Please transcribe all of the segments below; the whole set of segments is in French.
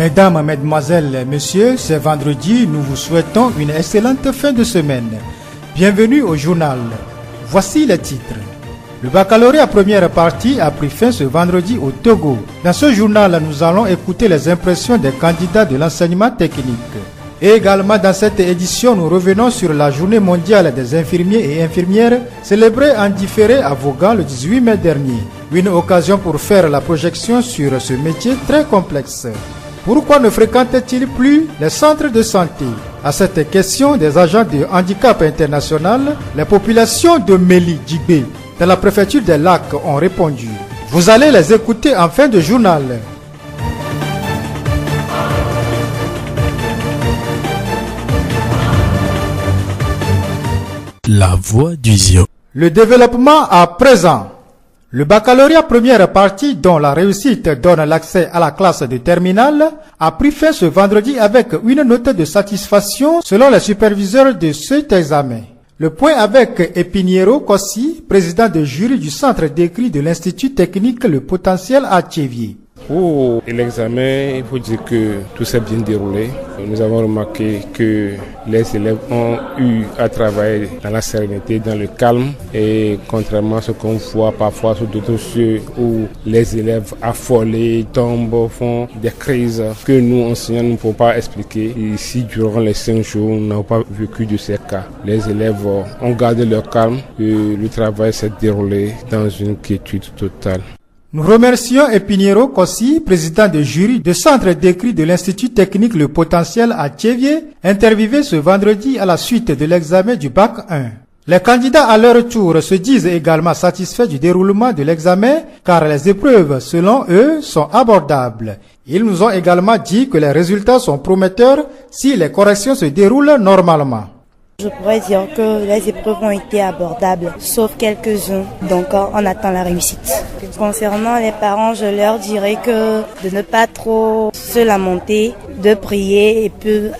Mesdames, Mesdemoiselles, Messieurs, c'est vendredi, nous vous souhaitons une excellente fin de semaine. Bienvenue au journal. Voici les titres. Le baccalauréat première partie a pris fin ce vendredi au Togo. Dans ce journal, nous allons écouter les impressions des candidats de l'enseignement technique. Et également dans cette édition, nous revenons sur la journée mondiale des infirmiers et infirmières célébrée en différé à Vaughan le 18 mai dernier. Une occasion pour faire la projection sur ce métier très complexe. Pourquoi ne fréquentent-ils plus les centres de santé? À cette question, des agents de handicap international, les populations de Méli, Djibé, de la préfecture des Lacs ont répondu. Vous allez les écouter en fin de journal. La voix du Zion. Le développement à présent. Le baccalauréat première partie, dont la réussite donne l'accès à la classe de terminale, a pris fin ce vendredi avec une note de satisfaction selon les superviseurs de cet examen. Le point avec Epiniero Kossi, président de jury du centre d'écrit de l'Institut technique Le Potentiel à Tchévier. Pour l'examen, il faut dire que tout s'est bien déroulé. Nous avons remarqué que les élèves ont eu à travailler dans la sérénité, dans le calme. Et contrairement à ce qu'on voit parfois sur d'autres dossiers où les élèves affolés tombent, font des crises que nous, enseignants, ne pouvons pas expliquer. Ici, durant les 5 jours, nous n'avons pas vécu de ces cas. Les élèves ont gardé leur calme et le travail s'est déroulé dans une quiétude totale. Nous remercions Epiniero Kossi, président de jury de centre d'écrit de l'Institut technique Le Potentiel à Tchévier, interviewé ce vendredi à la suite de l'examen du Bac 1. Les candidats à leur tour se disent également satisfaits du déroulement de l'examen car les épreuves, selon eux, sont abordables. Ils nous ont également dit que les résultats sont prometteurs si les corrections se déroulent normalement. Je pourrais dire que les épreuves ont été abordables, sauf quelques-uns, donc on attend la réussite. Concernant les parents, je leur dirais que de ne pas trop se lamenter, de prier et puis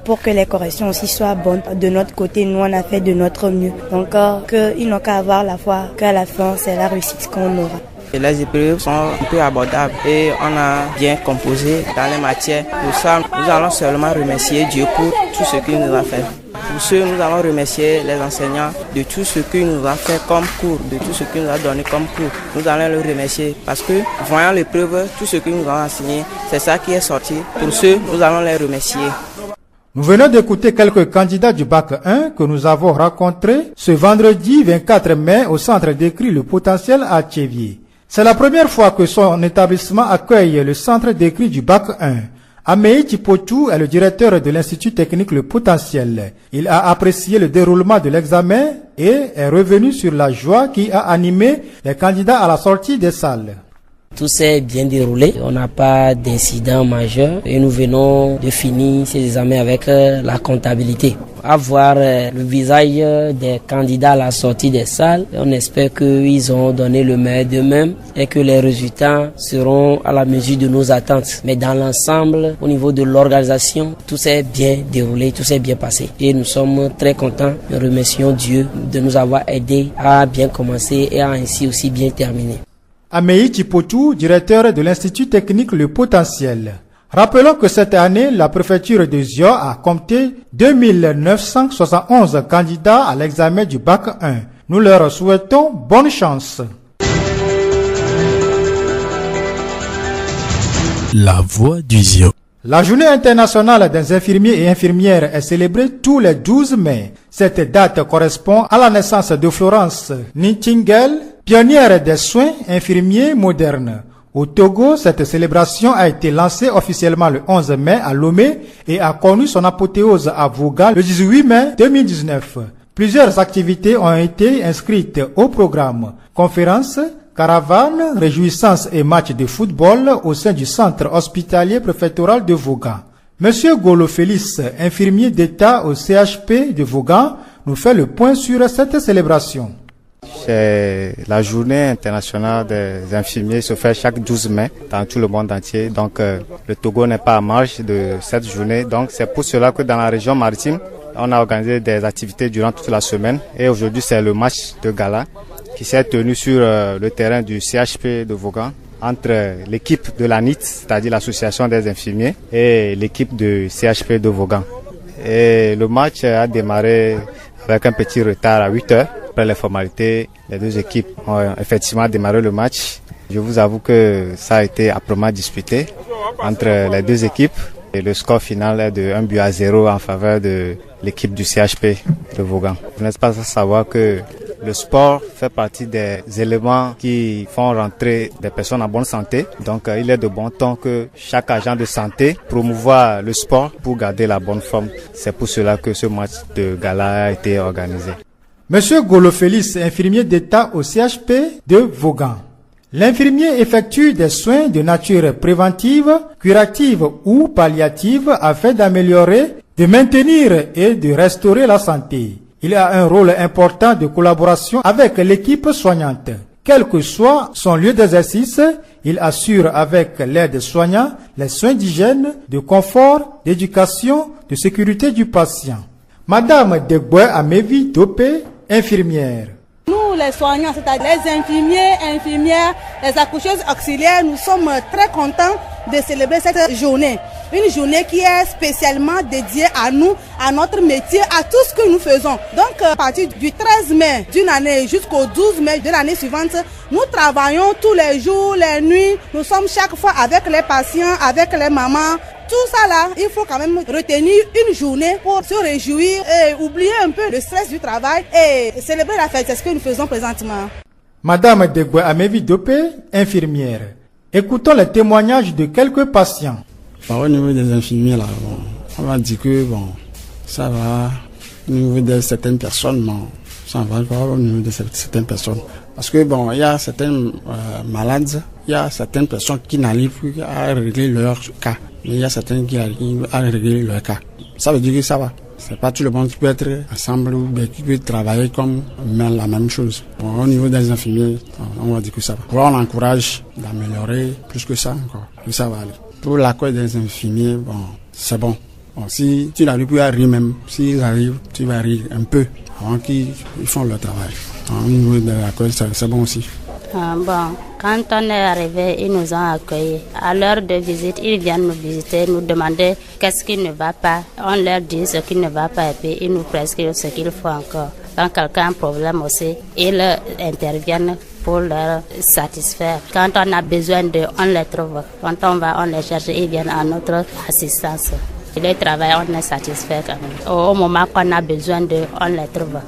pour que les corrections aussi soient bonnes. De notre côté, nous on a fait de notre mieux, donc qu'ils n'ont qu'à avoir la foi qu'à la fin c'est la réussite qu'on aura. Les épreuves sont un peu abordables et on a bien composé dans les matières. Pour ça, nous allons seulement remercier Dieu pour tout ce qu'il nous a fait. Pour ce, nous allons remercier les enseignants de tout ce qu'il nous a fait comme cours, de tout ce qu'il nous a donné comme cours. Nous allons le remercier parce que, voyant l'épreuve, tout ce qu'ils nous ont enseigné, c'est ça qui est sorti. Pour ce, nous allons les remercier. Nous venons d'écouter quelques candidats du Bac 1 que nous avons rencontrés ce vendredi 24 mai au centre d'écrit Le Potentiel à Tchévier. C'est la première fois que son établissement accueille le centre d'écrit du Bac 1. Amei Tipotou est le directeur de l'Institut technique Le Potentiel. Il a apprécié le déroulement de l'examen et est revenu sur la joie qui a animé les candidats à la sortie des salles. Tout s'est bien déroulé, on n'a pas d'incident majeur et nous venons de finir ces examens avec la comptabilité. À voir le visage des candidats à la sortie des salles, on espère qu'ils ont donné le meilleur d'eux-mêmes et que les résultats seront à la mesure de nos attentes. Mais dans l'ensemble, au niveau de l'organisation, tout s'est bien déroulé, tout s'est bien passé. Et nous sommes très contents, nous remercions Dieu de nous avoir aidés à bien commencer et à ainsi aussi bien terminer. Amei Tipotou, directeur de l'Institut technique Le Potentiel. Rappelons que cette année, la préfecture de Zio a compté 2971 candidats à l'examen du Bac 1. Nous leur souhaitons bonne chance. La voix du Zion. La journée internationale des infirmiers et infirmières est célébrée tous les 12 mai. Cette date correspond à la naissance de Florence Nightingale, pionnière des soins infirmiers modernes. Au Togo, cette célébration a été lancée officiellement le 11 mai à Lomé et a connu son apothéose à Vaughan le 18 mai 2019. Plusieurs activités ont été inscrites au programme. Conférences, caravanes, réjouissances et matchs de football au sein du centre hospitalier préfectoral de Vaughan. Monsieur Golo Félix, infirmier d'État au CHP de Vaughan, nous fait le point sur cette célébration. C'est la journée internationale des infirmiers se fait chaque 12 mai dans tout le monde entier. Donc le Togo n'est pas à marge de cette journée. Donc c'est pour cela que dans la région maritime, on a organisé des activités durant toute la semaine. Et aujourd'hui c'est le match de gala qui s'est tenu sur le terrain du CHP de Vaughan. entre l'équipe de l'ANIT, c'est-à-dire l'association des infirmiers, et l'équipe de CHP de Vaughan. Et le match a démarré avec un petit retard à 8 heures. Après les formalités, les deux équipes ont effectivement démarré le match. Je vous avoue que ça a été âprement disputé entre les deux équipes. Et le score final est de 1-0 en faveur de l'équipe du CHP de Vaughan. Vous n'êtes pas sans savoir que le sport fait partie des éléments qui font rentrer des personnes en bonne santé. Donc il est de bon ton que chaque agent de santé promouvoie le sport pour garder la bonne forme. C'est pour cela que ce match de gala a été organisé. Monsieur Golo Félix, infirmier d'État au CHP de Vaughan. L'infirmier effectue des soins de nature préventive, curative ou palliative afin d'améliorer, de maintenir et de restaurer la santé. Il a un rôle important de collaboration avec l'équipe soignante. Quel que soit son lieu d'exercice, il assure avec l'aide soignante les soins d'hygiène, de confort, d'éducation, de sécurité du patient. Madame Degboe Amevi Dopé, infirmière. Nous, les soignants, c'est-à-dire les infirmiers, infirmières, les accoucheuses auxiliaires, nous sommes très contents de célébrer cette journée. Une journée qui est spécialement dédiée à nous, à notre métier, à tout ce que nous faisons. Donc, à partir du 13 mai d'une année jusqu'au 12 mai de l'année suivante, nous travaillons tous les jours, les nuits. Nous sommes chaque fois avec les patients, avec les mamans. Tout ça là, il faut quand même retenir une journée pour se réjouir et oublier un peu le stress du travail et célébrer la fête. C'est ce que nous faisons présentement. Madame Degboe Amevi Dopé, infirmière. Écoutons les témoignages de quelques patients. Au niveau des infirmiers là, on va dire que ça va. Au niveau de certaines personnes, ça va pas au niveau de certaines personnes. Parce que il y a certaines malades, il y a certaines personnes qui n'arrivent plus à régler leur cas. Mais il y a certaines qui arrivent à régler leur cas. Ça veut dire que ça va. C'est pas tout le monde qui peut être ensemble ou qui peut travailler comme la même chose. Au niveau des infirmiers, on va dire que ça va. On encourage d'améliorer plus que ça encore. Que ça va aller. Pour l'accueil des infirmiers, c'est bon. Si tu n'arrives plus à rire même, s'ils arrivent, tu vas rire un peu avant qu'ils font leur travail. Au niveau de l'accueil, c'est bon aussi. Quand on est arrivé, ils nous ont accueillis. À l'heure de visite, ils viennent nous visiter, nous demander qu'est-ce qui ne va pas. On leur dit ce qui ne va pas et puis ils nous prescrivent ce qu'il faut encore. Quand quelqu'un a un problème aussi, ils interviennent pour leur satisfaire. Quand on a besoin d'eux, on les trouve. Quand on va, on les cherche, ils viennent à notre assistance. Le travail, on est satisfait quand même. Au moment qu'on a besoin d'eux, on les trouve.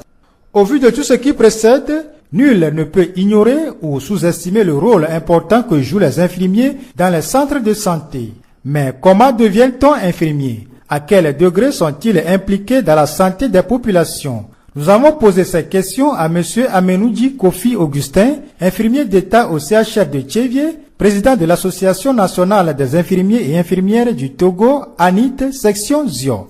Au vu de tout ce qui précède, nul ne peut ignorer ou sous-estimer le rôle important que jouent les infirmiers dans les centres de santé. Mais comment devient-on infirmier? À quel degré sont-ils impliqués dans la santé des populations? Nous avons posé ces questions à M. Amenoudji Kofi Augustin, infirmier d'État au CHF de Tchévier, président de l'Association nationale des infirmiers et infirmières du Togo, ANIT, section Zio.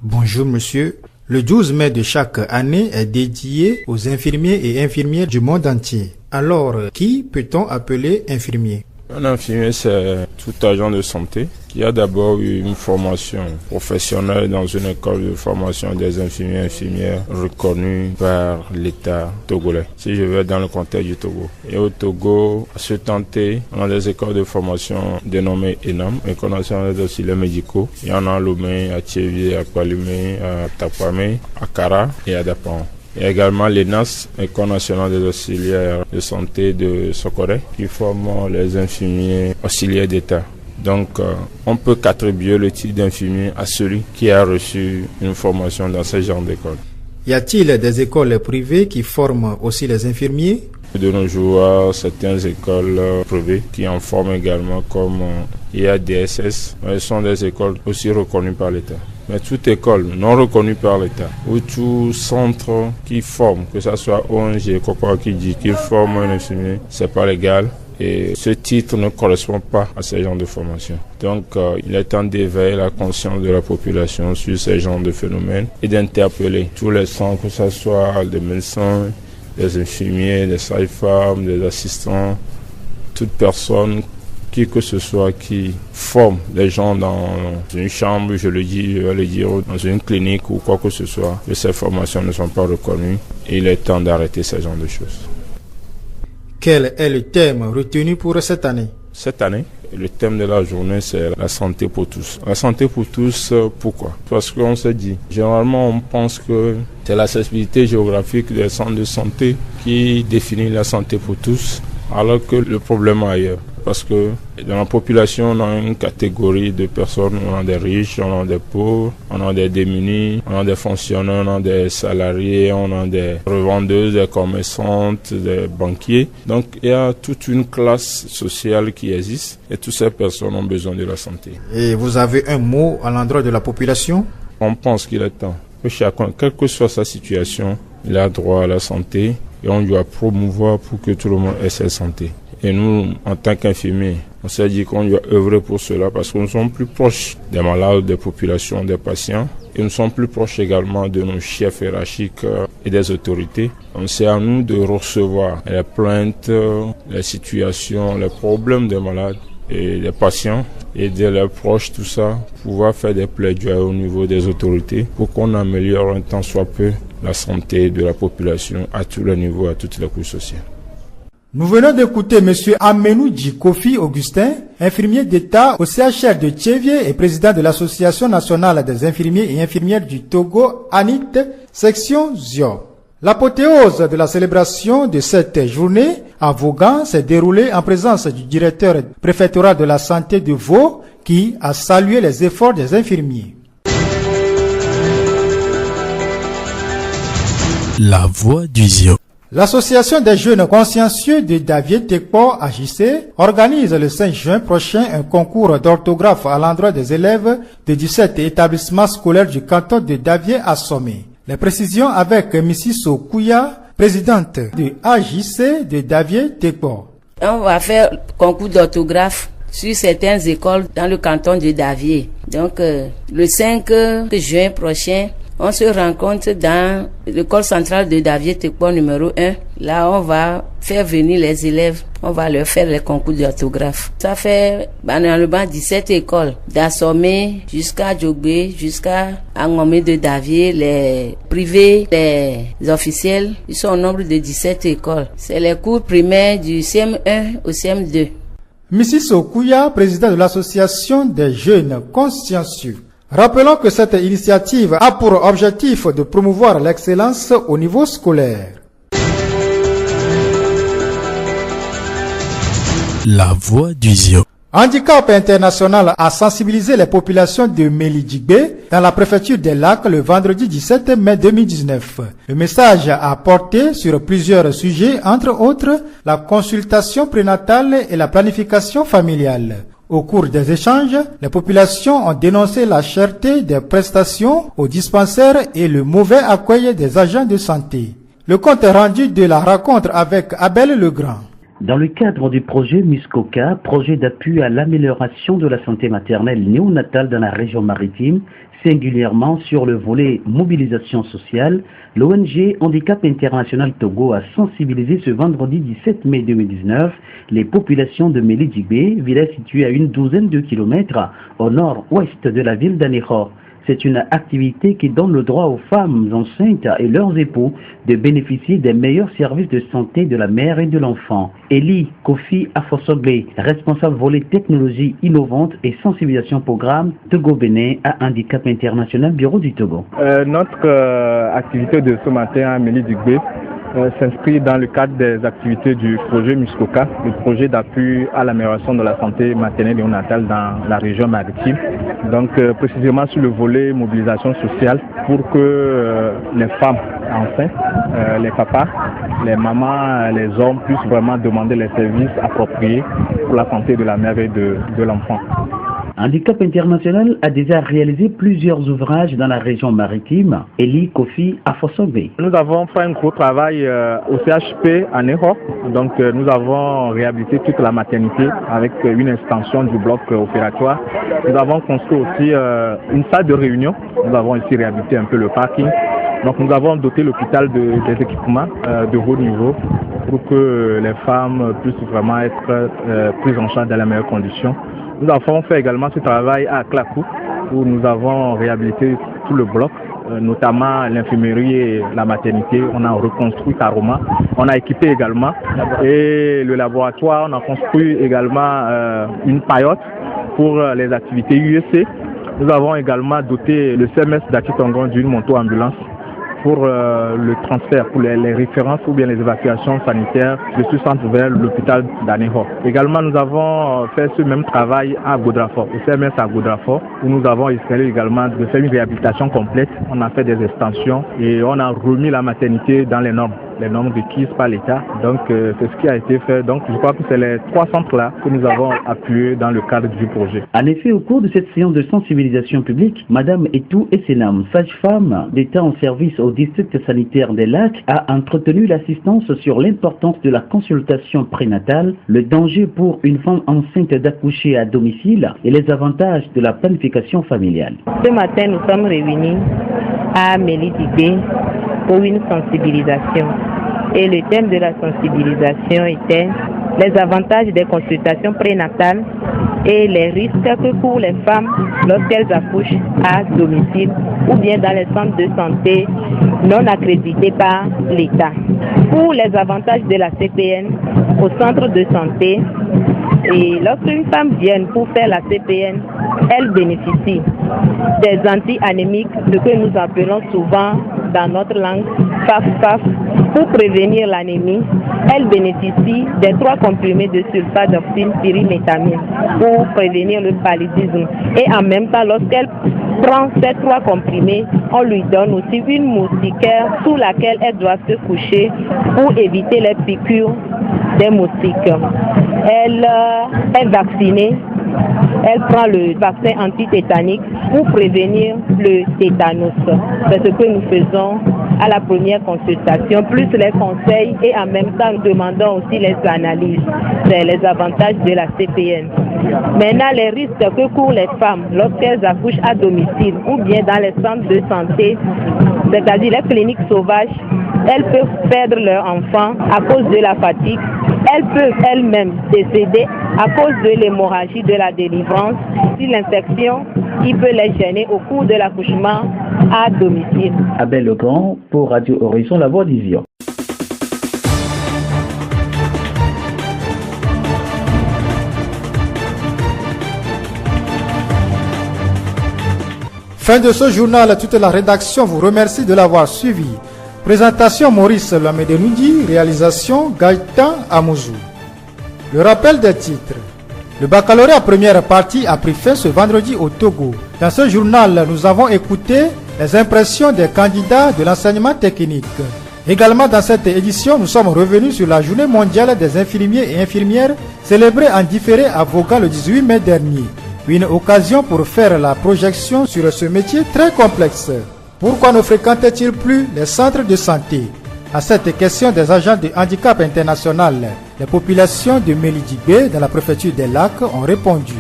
Bonjour monsieur. Le 12 mai de chaque année est dédié aux infirmiers et infirmières du monde entier. Alors, qui peut-on appeler infirmier? Un infirmier, c'est tout agent de santé qui a d'abord eu une formation professionnelle dans une école de formation des infirmiers et infirmières reconnue par l'État togolais. Si je vais dans le contexte du Togo. Et au Togo, à ce temps-ci, on a des écoles de formation dénommées ENAM, École nationale des auxiliaires médicaux. Il y en a à Lomé, à Tchévier, à Kwalimé, à Takwame, à Kara et à Dapan. Il y a également l'ENAS, École nationale des auxiliaires de santé de Sokoré, qui forme les infirmiers auxiliaires d'État. Donc, on peut attribuer le titre d'infirmier à celui qui a reçu une formation dans ce genre d'école. Y a-t-il des écoles privées qui forment aussi les infirmiers? De nos jours, certaines écoles privées qui en forment également, comme IADSS, elles sont des écoles aussi reconnues par l'État. Mais toute école non reconnue par l'État ou tout centre qui forme, que ce soit ONG, quoi qui dit qu'il forme un infirmier, c'est pas légal. Et ce titre ne correspond pas à ce genre de formation. Donc, il est temps d'éveiller la conscience de la population sur ce genre de phénomène et d'interpeller tous les centres, que ce soit des médecins, des infirmiers, des sages-femmes, des assistants, toute personne qui que ce soit qui forme les gens dans une chambre, je vais le dire, dans une clinique ou quoi que ce soit, que ces formations ne sont pas reconnues. Il est temps d'arrêter ce genre de choses. Quel est le thème retenu pour cette année? Cette année, le thème de la journée, c'est la santé pour tous. La santé pour tous, pourquoi? Parce qu'on se dit, généralement, on pense que c'est l'accessibilité géographique des centres de santé qui définit la santé pour tous, alors que le problème est ailleurs. Parce que dans la population, on a une catégorie de personnes, on a des riches, on a des pauvres, on a des démunis, on a des fonctionnaires, on a des salariés, on a des revendeuses, des commerçantes, des banquiers. Donc il y a toute une classe sociale qui existe et toutes ces personnes ont besoin de la santé. Et vous avez un mot à l'endroit de la population? On pense qu'il est temps que chacun, quelle que soit sa situation, il a droit à la santé et on doit promouvoir pour que tout le monde ait sa santé. Et nous, en tant qu'infirmiers, on s'est dit qu'on doit œuvrer pour cela parce que nous sommes plus proches des malades, des populations, des patients. Et nous sommes plus proches également de nos chefs hiérarchiques et des autorités. Donc c'est à nous de recevoir les plaintes, les situations, les problèmes des malades et des patients, aider leurs proches, tout ça, pouvoir faire des plaidoyers au niveau des autorités pour qu'on améliore un tant soit peu la santé de la population à tous les niveaux, à toutes les couches sociales. Nous venons d'écouter M. Amenou Kofi Augustin, infirmier d'État au CHR de Tchévié et président de l'Association nationale des infirmiers et infirmières du Togo, ANIT, section Zio. L'apothéose de la célébration de cette journée à Vaughan s'est déroulée en présence du directeur préfectoral de la santé de Vaud, qui a salué les efforts des infirmiers. La voix du Zio. L'association des jeunes consciencieux de Davié Tekpo AJC organise le 5 juin prochain un concours d'orthographe à l'endroit des élèves de 17 établissements scolaires du canton de Davié à Sommet. Les précisions avec Mrs. Kouya, présidente de AJC de Davié Tekpo. On va faire concours d'orthographe sur certaines écoles dans le canton de Davié. Donc le 5 juin prochain, on se rencontre dans l'école centrale de Davié Tekpo numéro 1. Là, on va faire venir les élèves. On va leur faire les concours d'orthographe. Ça fait normalement 17 écoles. d'Assomé jusqu'à Djogbe, jusqu'à Angomé de Davié, les privés, les officiels. Ils sont au nombre de 17 écoles. C'est les cours primaires du CM1 au CM2. Mrs. Okouya, président de l'association des jeunes consciencieux. Rappelons que cette initiative a pour objectif de promouvoir l'excellence au niveau scolaire. La voix du Zio. Handicap International a sensibilisé les populations de Méli-Djigbe dans la préfecture des Lacs le vendredi 17 mai 2019. Le message a porté sur plusieurs sujets, entre autres la consultation prénatale et la planification familiale. Au cours des échanges, les populations ont dénoncé la cherté des prestations aux dispensaires et le mauvais accueil des agents de santé. Le compte rendu de la rencontre avec Abel Legrand. Dans le cadre du projet Muskoka, projet d'appui à l'amélioration de la santé maternelle néonatale dans la région maritime, singulièrement sur le volet mobilisation sociale, l'ONG Handicap International Togo a sensibilisé ce vendredi 17 mai 2019 les populations de Méli-Djigbe, village situé à une douzaine de kilomètres au nord-ouest de la ville d'Anéro. C'est une activité qui donne le droit aux femmes enceintes et leurs époux de bénéficier des meilleurs services de santé de la mère et de l'enfant. Eli Kofi Afosobe, responsable volet technologie innovante et sensibilisation programme Togo-Bénin à Handicap International Bureau du Togo. Notre activité de ce matin à Méli-Djigbe s'inscrit dans le cadre des activités du projet Muskoka, le projet d'appui à l'amélioration de la santé maternelle et néonatale dans la région maritime. Donc précisément sur le volet mobilisation sociale pour que les femmes enceintes, les papas, les mamans, les hommes puissent vraiment demander les services appropriés pour la santé de la mère et de l'enfant. Handicap International a déjà réalisé plusieurs ouvrages dans la région maritime. Eli Kofi Afosobe. Nous avons fait un gros travail au CHP à Néro. Donc nous avons réhabilité toute la maternité avec une extension du bloc opératoire. Nous avons construit aussi une salle de réunion. Nous avons ici réhabilité un peu le parking. Donc nous avons doté l'hôpital des équipements de haut niveau pour que les femmes puissent vraiment être prises en charge dans les meilleures conditions. Nous avons fait également ce travail à Klakou où nous avons réhabilité tout le bloc notamment l'infirmerie et la maternité. On a reconstruit carrément. On a équipé également. Et le laboratoire, on a construit également une paillote pour les activités UEC. Nous avons également doté le CMS d'Akitongon d'une moto-ambulance pour le transfert, pour les références ou bien les évacuations sanitaires de ce centre vers l'hôpital d'Aného. Également, nous avons fait ce même travail à Goudrafort, au CMS à Goudrafort, où nous avons essayé également de faire une réhabilitation complète. On a fait des extensions et on a remis la maternité dans les normes requises par l'État. Donc, c'est ce qui a été fait. Donc, je crois que c'est les 3 centres-là que nous avons appuyés dans le cadre du projet. En effet, au cours de cette séance de sensibilisation publique, Madame Etou Essenam, sage-femme d'État en service au district sanitaire des Lacs, a entretenu l'assistance sur l'importance de la consultation prénatale, le danger pour une femme enceinte d'accoucher à domicile et les avantages de la planification familiale. Ce matin, nous sommes réunis à Mélidigbe pour une sensibilisation. Et le thème de la sensibilisation était les avantages des consultations prénatales et les risques que courent les femmes lorsqu'elles accouchent à domicile ou bien dans les centres de santé non accrédités par l'État. Pour les avantages de la CPN au centre de santé, et lorsqu'une femme vient pour faire la CPN, elle bénéficie des anti-anémiques, ce que nous appelons souvent dans notre langue FAF, pour prévenir l'anémie. Elle bénéficie des 3 comprimés de sulfadoxine pyrimétamine pour prévenir le paludisme. Et en même temps, lorsqu'elle prend ces 3 comprimés, on lui donne aussi une moustiquaire sous laquelle elle doit se coucher pour éviter les piqûres des moustiques. Elle est vaccinée. Elle prend le vaccin antitétanique pour prévenir le tétanos. C'est ce que nous faisons à la première consultation, plus les conseils et en même temps nous demandons aussi les analyses. C'est les avantages de la CPN. Maintenant, les risques que courent les femmes lorsqu'elles accouchent à domicile ou bien dans les centres de santé, c'est-à-dire les cliniques sauvages, elles peuvent perdre leur enfant à cause de la fatigue. Elles peuvent elles-mêmes décéder à cause de l'hémorragie de la délivrance, si l'infection qui peut les gêner au cours de l'accouchement à domicile. Abel Legrand pour Radio Horizon, la voix d'Ision. Fin de ce journal, toute la rédaction vous remercie de l'avoir suivi. Présentation Maurice Lamedenoudi, réalisation Gaëtan Amouzou. Le rappel des titres. Le baccalauréat première partie a pris fin ce vendredi au Togo. Dans ce journal, nous avons écouté les impressions des candidats de l'enseignement technique. Également dans cette édition, nous sommes revenus sur la journée mondiale des infirmiers et infirmières célébrée en différé à Voga le 18 mai dernier. Une occasion pour faire la projection sur ce métier très complexe. Pourquoi ne fréquentent-ils plus les centres de santé? À cette question des agents de handicap international, les populations de Mélidigbe, dans la préfecture des Lacs, ont répondu.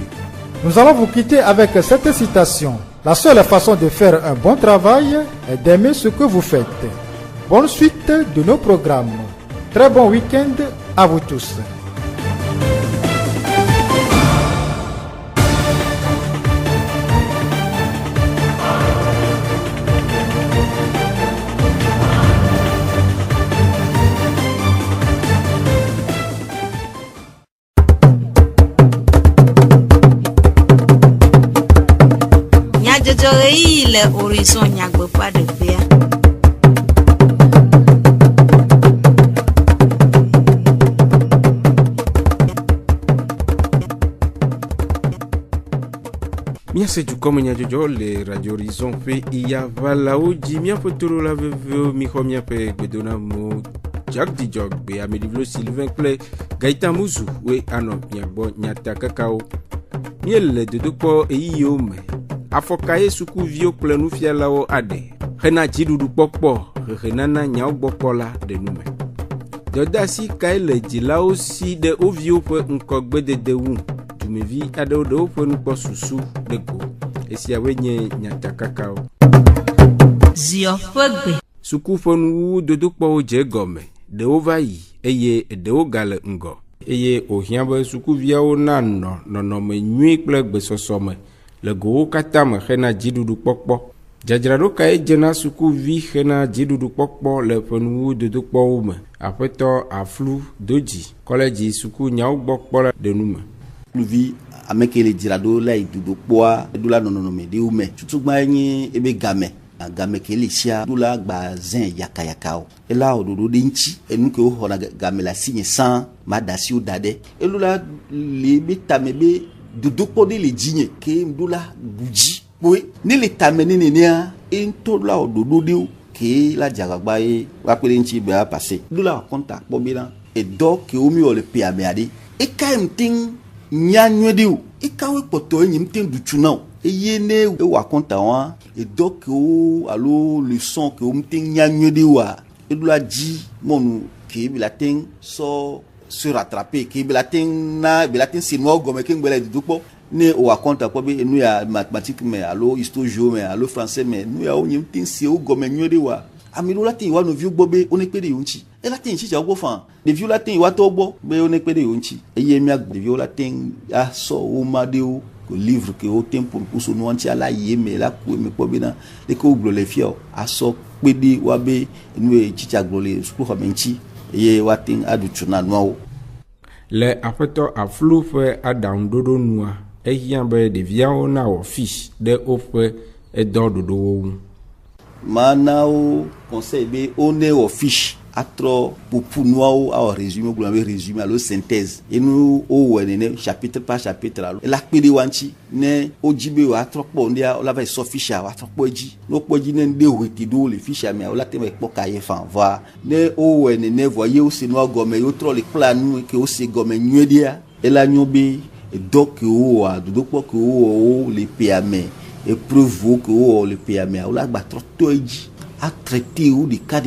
Nous allons vous quitter avec cette citation. La seule façon de faire un bon travail est d'aimer ce que vous faites. Bonne suite de nos programmes. Très bon week-end à vous tous. Le horizon nyagbe pas de père. Mia se du comme nya jojo le radio horizon pe iya vala oji mia potoro la veve mi khomia pe bedona mo Jack di jog be amedivlo Sylvain Clay Gaëtan Amouzou we ano mia bo nyata kakao miel de dopo eyo me afokaye suku vio plenu fialawo ade hena jidudu pokpo henana nyao gbokola de nume dodasi kaile jilao si de ovio pe nkogbe de wu tumevi ade do pe npo susu de go esia wenye nyata kakao zio fogbe suku fonu dodokpo je gome de ovayi eye de ogale ngo eye ohianbe suku viawo nano nono me nyi kple gbesosome le go kata me hena jidudu pokpo Dzadzraɖo kae dzena sukuvi hena dziɖuɖukpɔkpɔ le ƒe nuwo dodokpɔwo me. Aƒetɔ Aflu Dodzi kɔlɛdzi suku nyawo gbɔ kpɔ ɖe nu me. Sukuvi ame ke le dzraɖo le dodokpɔa eɖo la nɔnɔme ɖewo me. Tutugba nye ebe game ke le sia ɖo la gba zɛn yakayakawo. Ela oɖoɖo ɖe ŋuti enu ke wo xɔna game le asi nye sã ma da asiwo da ɖe. Elo la le be tame be dodokpɔ ɖe le dzi nye ke ɖo la budzi. Oui, ne le tame ne nenea ento la oɖoɖo ɖewo ke la dzagbagba ye wa kpe ɖe ŋuti be apase. Ɖo la kɔnta kpɔ be na edɔ ke wo mi wɔ le pe amea ɖe. Eka ŋuti nya nyuie ɖe o. Eka wo kpɔtɔ enyi ŋuti ɖutsu na o. Eye ne wa kɔnta wa edɔ ke wo alo leçon ke wo ŋuti nya nyuie ɖe oa eɖo la dzi mɔnu ke be la te sɔ se rattraper ke be la te se nua gɔme ke ŋgbɛ le dodokpɔ. Ne o raconte quoi be nous ya mathématiques mais allo histoire géo mais allo français mais nous ya o nyimtin se o gome nyode wa amilo la tin wa no viu gbobe o ne pe de yonchi e la tin chi ja gbo fan de viu la tin wa to gbo be o ne pe de yonchi e ye mi de viu la tin a so o ma de o ko livre que o tempo pour so no anti ala ye me la ku me ko be na e ko glo le fio a so pe de wa be nu e chi cha glo le su ko menchi e wa tin adu tuna no le aƒetɔ Aflu ƒe aɖaŋuɖoɖo nua ehiã be ɖeviawo na wɔ fiche ɖe woƒe edɔɖoɖowo ŋu. Manawo conseil be o ne wɔ fiche atrɔ popu nuawo awɔ résumé gblɔ be résumé alo synthèse enu o wɔ nene chapitre par chapitre alo la kpe ɖe wa ŋuti ne o dzi be woatrɔ kpɔ ŋdea o la va sɔ fichea woatrɔ kpɔ edzi ne o kpɔ edzi ne ŋɖe wòeti ɖo le fichea mea o la te me kpɔ ka ye fan voa ne o wɔ nene vɔ ye o se nua gɔme ye o trɔ le kpla nu ke o se gɔme nyuie ɖea ela nyo be edɔ ke wo wɔa dodokpɔ ke wo wɔ wo le pea me épreuve ke wo wɔ le pea mea o la gba trɔ tɔ edzi a traité wo ɖeka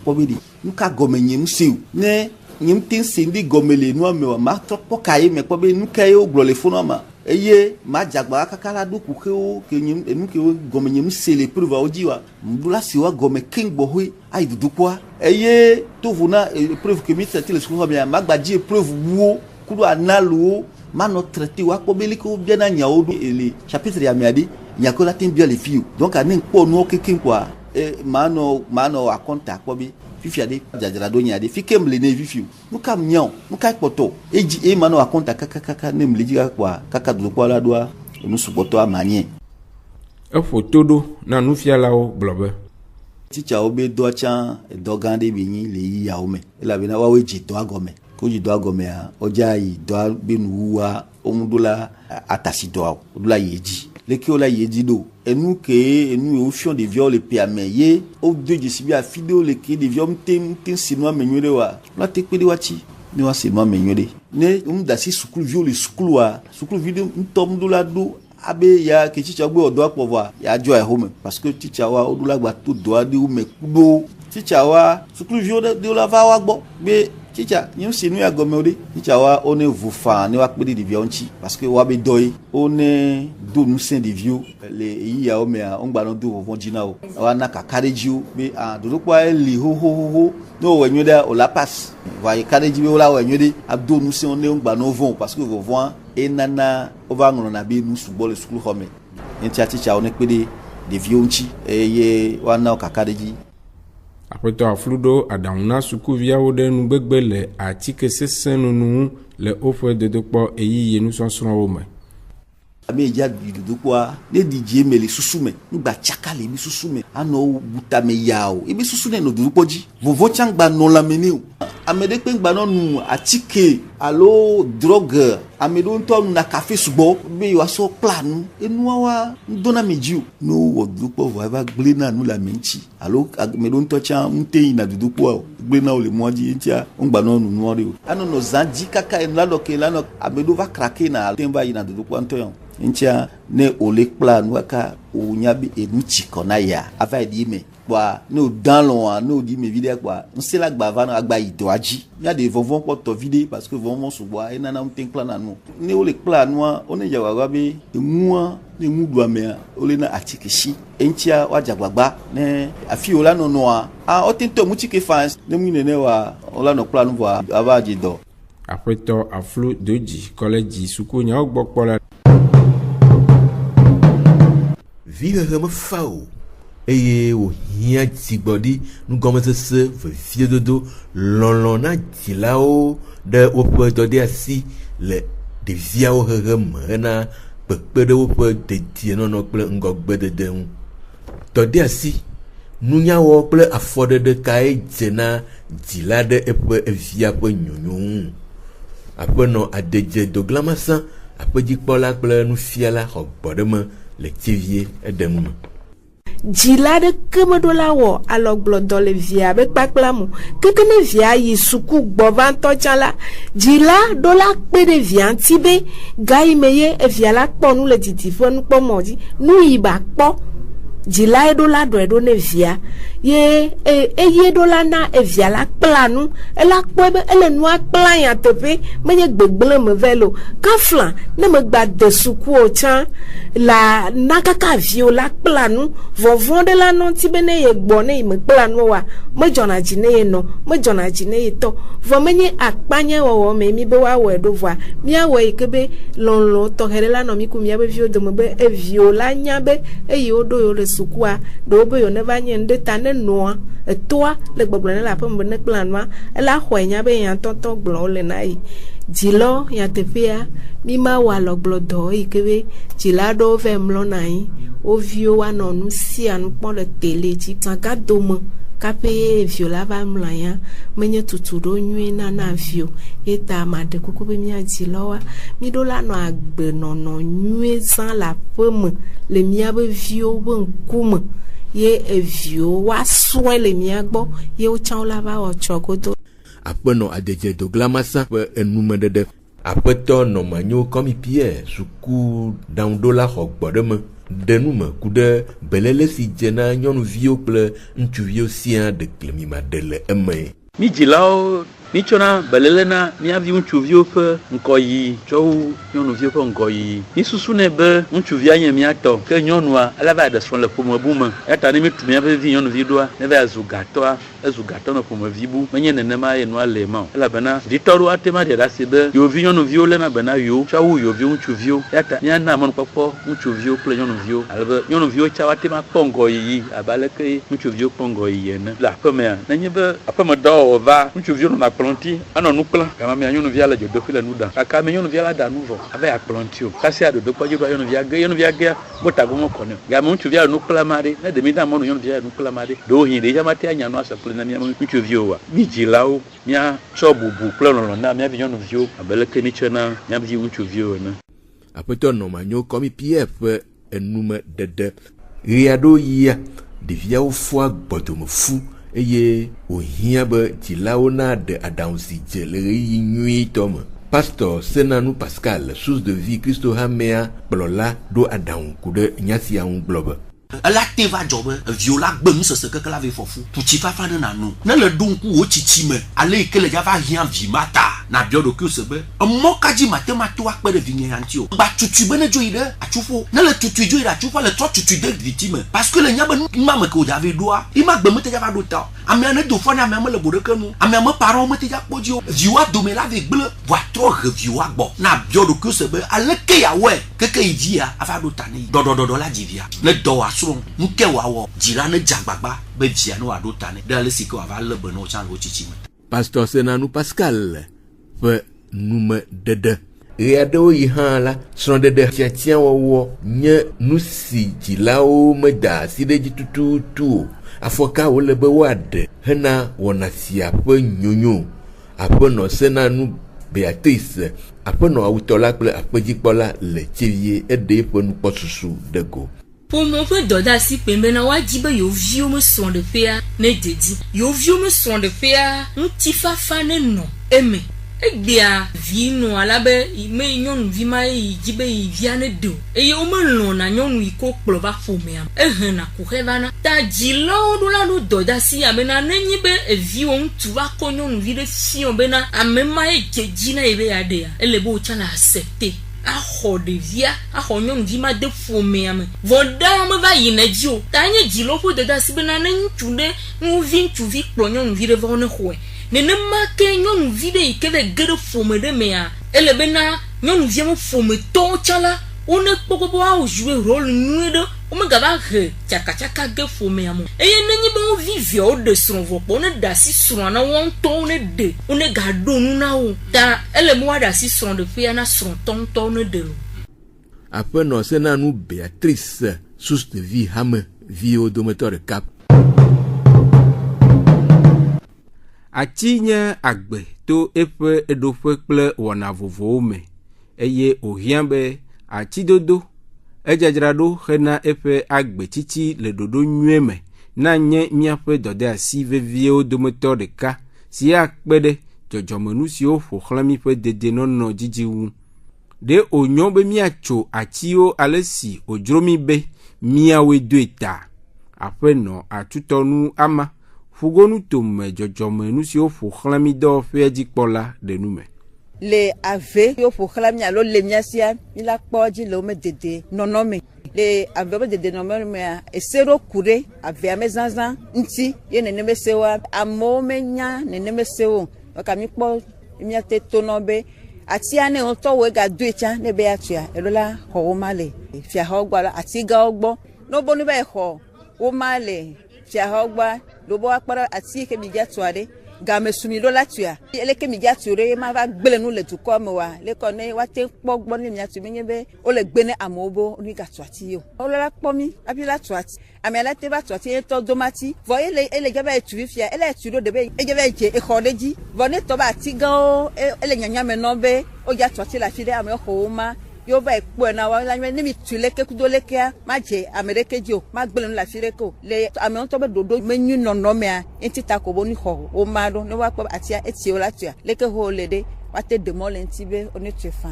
kpɔ be de nu ka gɔme nye ŋusẽ o ne nye ŋute se ŋdi gɔme le nua me wa ma trɔ kpɔ ka ye me kpɔ be nu ka ye wo gblɔ le fonua ma eye ma dzagba kaka la ɖo kuxe wo ke nye enu ke wo gɔme nye ŋusẽ le épreuve wo dzi wa ŋdu la si wa gɔme keŋ gbɔ hoe ayi dodokpɔa eye tovo na épreuve ke mi traité le sukuxɔ mea ma gba dzi épreuve wo kudo analowo mano traité wa kpɔ beli ko bien na nyawo do ele chapitre ya mea de nyako la tin bien les filles donc ane kpɔ no keke quoi mano akonta kpɔ be fifia de dzadzraɖo nya de fike mle ne fifiu nu kam nyao nu ka kpɔtɔ eji mano akonta kaka ne mle ji kaka do kpɔ la doa nu sugbɔtɔ amanye eƒo to ɖo na nufialawo gblɔ be titsawo be dɔ tsã dɔ gã ɖe be nyi le yi yawo me elabena woawoe dzi dɔa gɔme ko dzi dɔa gɔmea wodza yi dɔa be nuwua woŋu la atasi dɔa o do la yi dzi leke wo la yi dzi do enu wo fiɔ ɖeviawo le pea me ye wo do dzesi bi afi ɖewo le ke ɖeviawo te si nua me nyuie ɖe wa la te kpe ɖe wa tsi ne wa si nua me nyuie ɖe ne wo da si sukuviwo le sukulua sukuvi ɖe ŋutɔ do la do abe ya ke tsitsa gbe wɔ dɔa kpɔ vɔa ya dzɔ ya home parce que tsitsa wa wo do la gba to dɔa ɖewo me kudo tsitsa wa sukuviwo ɖewo la va wa gbɔ be tsitsa nye si nu ya gɔme o de tsitsa wa o ne vo fa ne wa kpe ɖe ɖeviawo ŋuti parce que wa be dɔ ye o ne do nusẽ ɖeviwo le eyi yawo mea wo ŋgba no do vɔvɔ dzi na o wa na kaka ɖe dzi wo be dodokpɔa eli hohohoho ne o wɔ nyuie ɖe o la passe va yi ka ɖe dzi be o la wɔ nyuie ɖe ado nusẽ wo ne wo ŋgba no vɔ parce que vɔvɔa enana o va ŋlɔna be nu sugbɔ le sukuxɔ me ŋutia tsitsa wo ne kpe ɖe ɖeviwo ŋuti eye wa na o kaka ɖe dzi. Aƒetɔ Aflu ɖo aɖaŋu na sukuviawo ɖe nugbegbe le atike sesẽ nunu le woƒe dodokpɔ eyiyi nusɔsrɔ̃wo me. Ame dza di dodokpɔa ne di dzi me le susu me ŋgba tsaka le mi susu me anɔ buta me ya o ebe susu ne no dodokpɔ dzi vovo tsã gba nɔ lãme ne o ame ɖe kpe gba nɔ nu atike alo drogue ame ɖewo ŋutɔ nu na kafe sugbɔ be yewoasɔ kpla nu enuawa ŋdona me dzi o ne wowɔ dodokpɔ vɔ eva gblẽ na nu le ame ŋuti alo ame ɖewo ŋutɔ tsã ŋute yina dodokpɔa o gblẽ na wo le mɔa dzi ŋutia ŋgba nɔ nu nua ɖe o anɔ zã dzi kaka lanɔ ke lanɔ ame ɖewo va krake na te va yina dodokpɔa ŋutɔ ya ŋutia ne o le kpla nu aka o nya be enu tsi kɔ na ya ava yi di me kpɔa ne o dan lɔa ne o di me vi ɖe kpɔa ŋusẽ la gba va na agba yi dɔa dzi mía de vɔvɔ kpɔtɔ vi ɖe parce que vɔvɔ sugbɔa enana ŋute kpla na nu ne o le kpla nua o ne dza gbagba be emua ne emu ɖua mea o le na atike si eŋutia wa dza gbagba ne afi o la nɔnɔa o te ŋutɔ mutike fa ne mu nene wa o la nɔ kpla nu vɔa ava dzi dɔ. Aƒetɔ Aflu Dodzi kɔlɛdzi suku nyawo gbɔ kpɔ la. Vihehe me fa o eye wo hia dzigbɔɖi nugɔmesese veviedodo lɔlɔ na dzilawo ɖe woƒe dɔde asi le ɖeviawo hehe me hena kpekpe ɖe woƒe dedienɔnɔ kple ŋgɔgbedede ŋu. Dɔde asi nunyawɔ kple afɔɖeɖe kae dze na dzila ɖe eƒe evia ƒe nyonyo ŋu. Aƒenɔ Adedze Doglamasa, aƒedzikpɔla kple nufiala xɔ gbɔɖeme le tivie eɖenu me. Dzila ɖeke meɖola wɔ alɔgblɔdɔ le via be kpakpla mo keke ne via yi suku gbɔ va ŋutɔ tsã la dzila ɖola kpe ɖe via ŋuti be ga yi me ye evia la kpɔ nu le didiƒe nukpɔmɔ dzi nu yi ba kpɔ dzila ɖola ɖɔe ɖo ne via ye eye ɖola na evia la kpla nu ela kpɔe be ele nua kpla ya teƒe menye gbegble me ve lo kafla ne me gba de sukuwo tsã la na kaka viwo la kpla nu vɔvɔ ɖe la nɔ ŋuti be ne ye gbɔ ne ye me kpla nu wa medzɔna dzi ne ye nɔ medzɔna dzi ne ye tɔ vɔ menye akpanya wɔwɔ me mi be woawɔe ɖo vɔa míawɔ yi ke be lɔlɔ tɔxɛ ɖe la nɔ mi ku míabe viwo dome be eviwo la nya be eye woɖo yewo le sukua ɖewo be yewo ne va nye ŋɖe ta ne nɔa etoa le gbɔgblɔ ne le aƒe me ne kpla nua ela xɔe nya be ya tɔtɔ gblɔ le na yi dzilɔ ya teƒea mi ma wɔ alɔgblɔdɔ yi ke be dzila ɖewo ve mlɔ na anyi wo viwo woanɔ nu sia nu kpɔm le tele dzi sagadome kape vio la va mlɔ ya menye tutu ɖo nyuie na vio ye ta maɖe kuku be mia dzilɔwa mi ɖo la nɔ agbenɔnɔ nyuie zã le aƒe me le miabe viwo be ŋkume ye evio woasrɔ̃e le mia gbɔ ye wotsã la va wɔ tsɔgodo. Aƒenɔ Adedze Doglamasa ƒe enumeɖeɖe. Aƒetɔ Nɔmanyo Kɔmi Pierre suku ɖaŋuɖola xɔ gbɔɖeme ɖe nu me ku ɖe belele si dze na nyɔnuviwo kple ŋutsuviwo siaa ɖeklemima ɖe le eme. Mi dzilawo mi tsɔna belele na miavi ŋutsuviwo ƒe ŋkɔyiyi tsɔwu nyɔnuviwo ƒe ŋkɔyiyi. Mi susu nɛ be ŋutsuvia nye miatɔ ke nyɔnua ele va ɖe srɔ̃ le ƒomebu me. Eta ne mi tu miaƒe vi nyɔnuvi ɖoa ne va zu gatɔa ezu gatɔ nɔ ƒomevi bu menye nenema ye nua le ma o. Elabena ɖitɔ ɖewo ate ma ɖe ɖe asi be yewovi nyɔnuviwo lena bena yewo tsɔwu yewovi ŋutsuviwo. Eta miana amenukpɔkpɔ ŋutsuviwo kple nyɔnuviwo alebe nyɔnuviwo tsã ate ma kpɔ ŋgɔyiyi abe aleke ŋutsuviwo kpɔ ŋgɔyiyi ene. Le aƒemea nenye be aƒemedɔwɔwɔ va ŋutsuviwo nɔna kplɔnti anɔ nu kpla gama mia nyɔnuvia le dzodoƒe le nu ɖa kaka me nyɔnuvia la ɖa nu vɔ ave akplɔnti o kasia ɖoɖo kpɔdzi ɖo nyɔnuvia ge bota gome kɔnɛ game ŋutsuvia le nu kpla ma ɖe ne ɖemi da mɔnu nyɔnuvia le nu kpla ma ɖe ɖewo hin ɖe yama te anya nu asepli na mia ŋutsuviwo wa mi dzilawo mia tsɔ bubu kple lɔlɔ na mia nyɔnuviwo abe leke mi tsɔ na mia ŋutsuviwo ene. Aƒetɔ Nɔmanyo Kɔmi Pierre ƒe enumeɖeɖe ɣe aɖewo yia ɖeviawo fɔa gbɔdomefu eye wòhiã be dzilawo na ɖe aɖaŋu si dze le ɣeyiɣi nyuitɔ me. Pastor Senanu Pascal Source de Vie Kristo Hamea kplɔla ɖo aɖaŋu ku ɖe nya sia ŋu gblɔ be ela te va dzɔ be evio la gbe nusese keke la ve fɔfu tutsi fafa ne nanu ne le ɖo ŋku wo tsitsi me ale yi ke le dza va hiã vi ma ta na biɔ ɖokui se be emɔ kadzi mate ma to akpe ɖe vinye ya ŋuti o gba tutui be ne dzo yi ɖe atsufo ne le tutui dzo yi ɖe atsufo le trɔ tutui de viti me parce que le nya be numa me ke wo dza ve ɖoa ima gbe me te dza va ɖo ta o amea ne do fɔ ne amea me le bo ɖeke nu amea me parents me te dza kpɔ dzi o viwoa dome la ve gble voa trɔ he viwoa gbɔ na biɔ ɖokui se be aleke yawɔe keke yi via ava ɖo ta ne yi ɖɔɖɔɖɔɖɔ la dzi via ne dɔ wa srɔ̃ nuke wawɔ dzila ne dzagbagba be via ne wòaɖo ta ne ɖe ale si ke wòava lé be ne wotsã le wo tsitsi me. Pastor Senanu Pascal ƒe numeɖeɖe ɣe aɖewo yi hã la srɔ̃ɖeɖe tiatiãwɔwɔ nye nu si dzilawo meda asi ɖe dzi tututu o. Afɔka wole be woaɖe hena wɔna sia ƒe nyonyo. Aƒenɔ Senanu Beatrice aƒenɔ awutɔla kple aƒedzikpɔla le tsivie eɖe eƒe nukpɔsusu de go. Ƒome ƒe dɔdeasi kpem bena woadzi be yewoviwo me srɔ̃ɖeƒea ne dedi yewoviwo me srɔ̃ɖeƒea ŋutifafa ne nɔ eme egbea vi nɔ ala be me nyɔnuvi ma yi dzi be yi via ne do eye wo melɔna nyɔnu yi ko kplɔ va ƒomea ehena kuxe vana ta dzilawo ɖo la ɖo dɔdeasi abena nenye be eviwo ŋutsu va kɔ nyɔnuvi ɖe fiɔ bena ame ma ye dze dzi na ye be yaɖea ele be wotsã le accepte axɔ ɖevia axɔ nyɔnuvi ma de ƒomea me vɔɖa me va yina dzi o ta nye dzilawo ƒe dɔdeasi bena ne ŋutsu ɖe ŋutsuvi kplɔ nyɔnuvi ɖe va ne xɔe nenema ke nyɔnuvi ɖe yi ke ve ge ɖe ƒome ɖe mea ele bena nyɔnuvia me ƒometɔwo tsã la wone kpɔ be woawo jouer rôle nyuie ɖe omega va he chaka ge fome amo eye nenyi be vivio o de sron vo po ne da si sron na won to ne de one ga do nu na o ta ele mo da si sron de pe na sron ton ne de après non c'est na nous Béatrice source de vie hame vie au domoteur de Cap Atinya agbe to efe edofe kple wɔna vovowo me eye ohia be atidodo edzadzraɖo hena eƒe agbe titi le ɖoɖo nyuie me na nye míaƒe dɔdeasi veviewo dometɔ ɖeka si akpe ɖe dzɔdzɔmenu siwo ƒoxlã míƒe dedienɔnɔ dzidzi ŋu. Ɖe wònyo be míatso atiwo ale si wòdzro mí be míawoe doe ta. Aƒenɔ atutɔnu ama fugonu tome dzɔdzɔmenu siwo ƒoxlã mí dɔwɔƒea dzikpɔla ɖe nu me. Le ave yo ƒoxlã mí alo le míasia mí la kpɔ dzi le wo me dede nɔnɔme le ave be dede nɔnɔme mea ese ɖo ku ɖe avea me zazã ŋuti ye neneme sewoa amewo menya neneme sewo maka mí kpɔ míate tonɔ be atia ne ŋutɔwoe gadoe tsã ne be atsia eɖo la xɔwo ma le fiaxɔ gbɔ alo atigawo gbɔ nobo ne be xɔ wo ma le fiaxɔ gbɔ lobo akpɔ ati ke mi dza tua ɖe game sumi ɖo la tua ele ke mi dza tu ɖe ma va gble nu le dukɔ me wa le kɔ ne wate kpɔ gbɔ ne miatu menye be wo le gbe ne amewo bo ni ga tu ati yo wo la kpɔ mi afi la tu ati ame la te va tu ati tɔ domati vɔ ele dza va tu fia ele tu ɖo de be edze va dze exɔ ɖe dzi vɔ ne tɔ ba ati gãwo ele nyanyame nɔ be o dza tu ati le afi ɖe ame xɔwo ma yo va ekpɔe na wa la ne mi tu leke kudo lekea ma dze ame ɖeke dzi o ma gble nu le afi ɖeke o le ame ŋutɔ be ɖoɖo menyu nɔnɔmea ŋuti ta ko bo ni xɔ wo ma ɖo ne woakpɔ atia eti wo la tua leke ho le ɖe woate de mɔ le ŋuti be wone tue fã.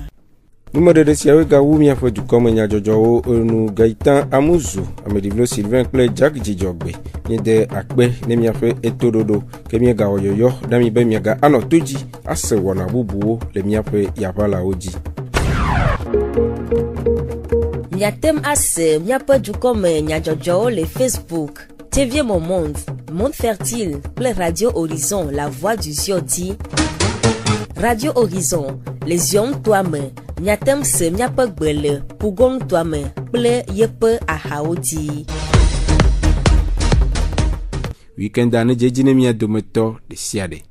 Numeɖeɖe siawoe gawu míaƒe dukɔme nyadzɔdzɔwo enu Gaitan Amuzu, Amedivlo Sylvain kple Jack Dzidzɔgbe miede akpe ne míaƒe etoɖoɖo ke míegawɔ yɔyɔ ɖa mi be miaga anɔ to dzi ase wɔna bubuwo le míaƒe yaʋalawo dzi. Miatem ase miaƒe dukɔme nyadzɔdzɔwo le Facebook TV Mon Monde, Monde Fertile kple Radio Horizon, La Voix du Ziodi. Radio Horizon, les zion toa me, miatem se miaƒe gbe le Pugon toa me kple yeƒe ahawo dzi. Weekend ane dzedzi ne mia dometɔ ɖe sia ɖe.